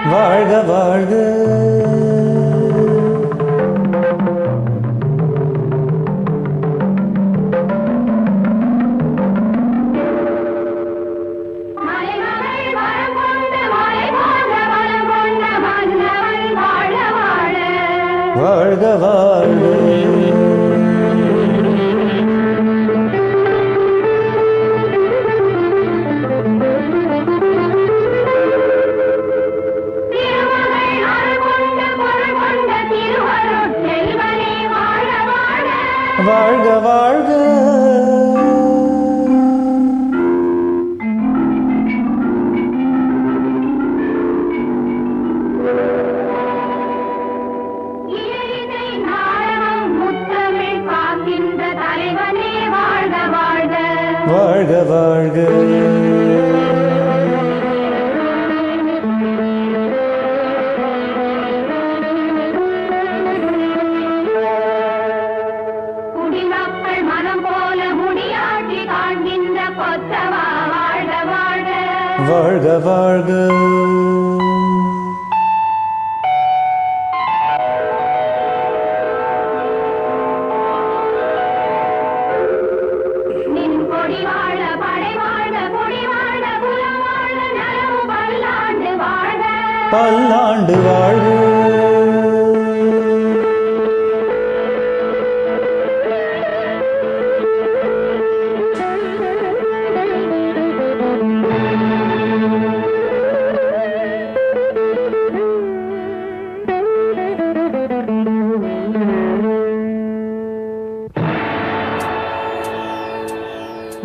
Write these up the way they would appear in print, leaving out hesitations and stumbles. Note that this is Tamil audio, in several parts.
வாழ்க வாழ்க வாழ்க வாழ்க வாழ்க வாழ்க வாழ்க வாழ்க குடிமக்கள் மனம் போல முடியாட்சி காண்கின்ற கொத்தவா வாழ்க வாழ்க வாழ்க வாழ்க பல்லாண்டு வாழ்க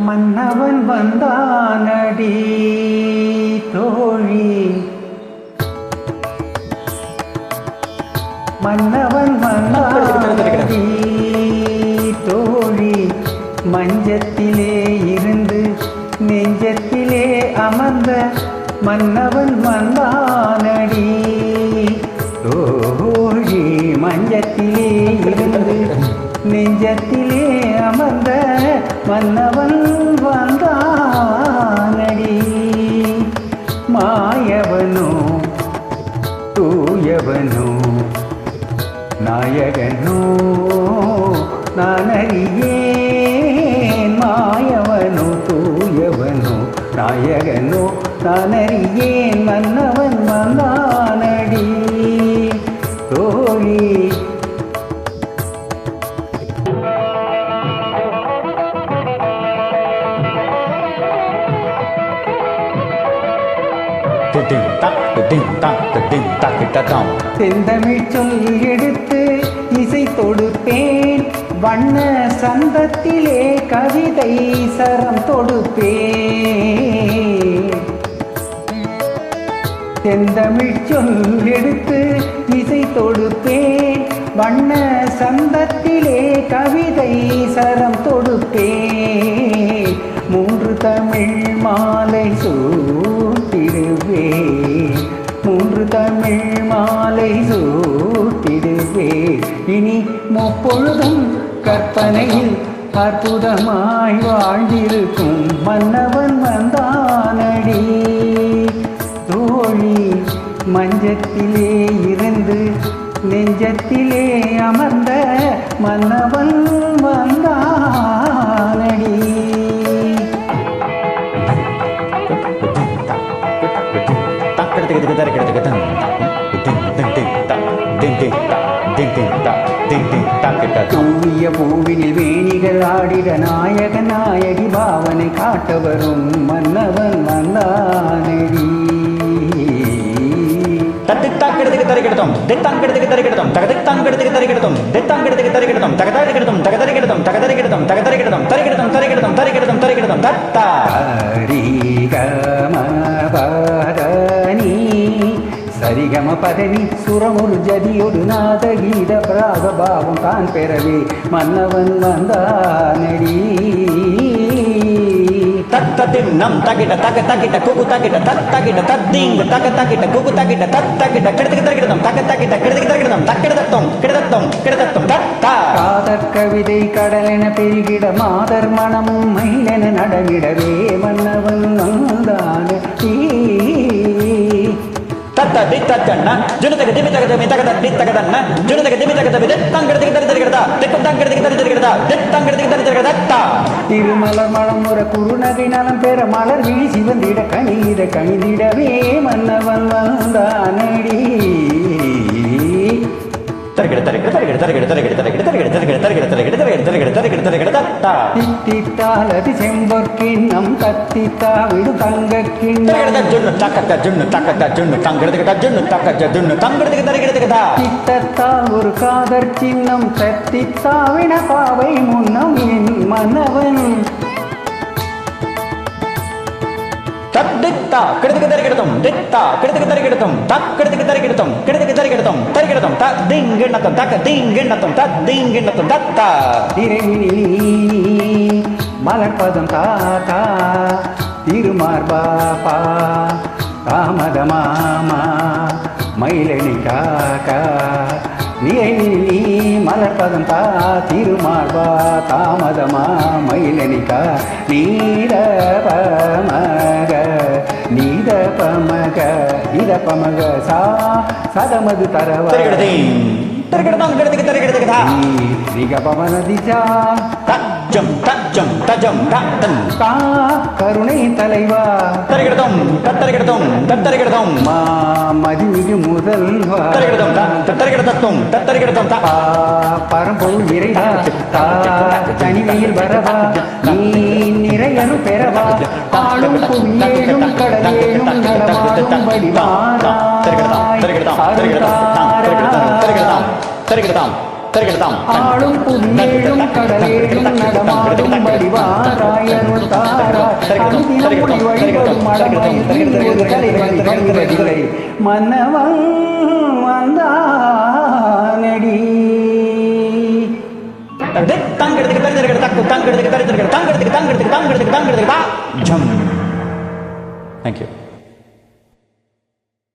மன்னவன் வந்தானடி தோழி மன்னவன் வந்தானடி தோழி மஞ்சத்திலே இருந்து நெஞ்சத்திலே அமர்ந்த மன்னவன் வந்தானடி தோழி மஞ்சத்திலே இருந்து நெஞ்சத்திலே அமர்ந்த மன்னவன் வந்தானடி மாயவனோ தூயவனோ நாயகனோ நானறியேன் மாயவனோ தூயவனோ நாயகனோ நானறியேன் மன்னவன் வந்தானடி தோழி செந்தமிழ் சொல் எடுத்து இசை தொடுப்பேன் வண்ண சந்தத்திலே கவிதை சரம் தொடுப்பேன் செந்தமிழ் சொல் எடுத்து இசை தொடுப்பேன் வண்ண சந்தத்திலே கவிதை சரம் தொடுப்பேன் மூன்று தமிழ் மாலை சூட்டிடுவேன் மூன்று தமிழ் மாலை சூட்டிடுவேன் இனி முப்பொழுதும் கற்பனையில் அற்புதமாய் வாழ்ந்திருக்கும் மன்னவன் வந்தானடி தோழி மஞ்சத்திலே இருந்து நெஞ்சத்திலே அமர்ந்த மன்னவன் வந்தானடி தூய பூவினில் வேணிகள் ஆடிட நாயக நாயகி பாவனை காட்ட வரும் மன்னவன் வந்தானடி தத்தித்தாக்கிடத்துக்கு தரிக்கிடத்தோம் தித்தாங்கிடத்துக்கு தரிக்கிடத்தோம் தகதித்தாங்கிடத்துக்கு தரிக்கிடத்தோம் தித்தாங்கிடத்துக்கு தரிக்கிடத்தோம் தகதரிக்கிடத்தோம் தகதரிக்கிடத்தோம் தகதரிக்கிடத்தோம் தகதரிக்கிடத்தோம் தரிக்கிடத்தோம் தரிக்கிடத்தோம் தரிக்கிடத்தோம் தரிக்கிடத்தோம் தத்தா பதனி சரிகம பதனி சுரமுரு ஜதியொரு நாத கீத பிராக பாவம் தான் பெறவே மன்னவன் வந்தானடி தத்ததின்னம் தகிட தக தகிட குகு தகிட தத்தகிட தத்திங் தக தகிட குகு தகிட தத்தகிட கிடத்துக்கு தகிடதம் தக தகிட கிடத்துக்கு தகிடதம் தக்கிடதத்தம் கிடதத்தம் கிடதத்தம் தத்தா காதற் கவிதை கடலென பெருகிட மாதர் மனமும் மயிலென நடமிடவே மன்னவன் வந்தானடி தத்த தித்த தன்ன ஜுனதக திமி தக திமி தக தி தக தன்ன ஜுனதக திமி தக திமி தங்கடதிக்கு தரி தரிகிறதா திக்கம் தங்கடதிக்கு தரி தரிகிறதா தங்கடதிக்கு தரி தரிகிறதா திருமலர் மலம் ஒரு குறுநகை நலம் பெற மலர் விழி சிவந்திட கணிதிடவே மன்னவன் வந்தானடி. தித்தித்தால் அது செம்பொற்கிண்ணம் கத்தித்தா விடு தங்கக்கிண்ணம் தித்தத்தால் ஒரு காதற் சின்னம் தத்தித்தாவின பாவை முன்னம் என் மன்னவன் தத்தித்தா கிடதுக்கு தரிகிடதும் தித்தா கிடதுக்கு தரிகிடதும் தக்கிடதுக்கு தரிகிடதும் கிடதுக்கு தரிகிடதும் தரிகிடதும் தீங்கிண்ணத்தம் தக்க தீங்கிண்ணத்தம் தீங்கிண்ணத்தம் தத்தா திரைமினி மலர்பதம் தாத்தா திருமார்பாப்பா தாமத மாமா மயிலணி காக்கா நிறைமினி மலர்பதம் தா திருமார்பா தாமதமா மயிலணிக்கா நீதபமக நீதபமக இதபமக சா சதமது தரவா தரிகிடதும் கிடதுக்கு தரிகிடதுக்கு திகபவனதிஜா தஜம் தஜம் தஜம் தத்தன் கா கருணை தலைவா தரிகிடதும் தத்தரிகிடதும் தத்தரிகிடதும் மா மதிமிகு முதல்வா தரிகிடதும் தத்தரிகிடதும் தத்தரிகிடதும் பரம்பொருள் நிறைவா தா தனிமையில் வரவா நீ நிறையனு பெறவா ஆளும் புவியேழும் கடலேழும் நடமாடும் வடிவாரா ஆளும் புவியேழும் கடலேழும் நடமாடும் வடிவாராயருள் தாரா அனுதினம் வழிபடும் மடமையில் ஒரு தலைவன் வருவதில்லை மன்னவன் வந்தானடி. Thank you.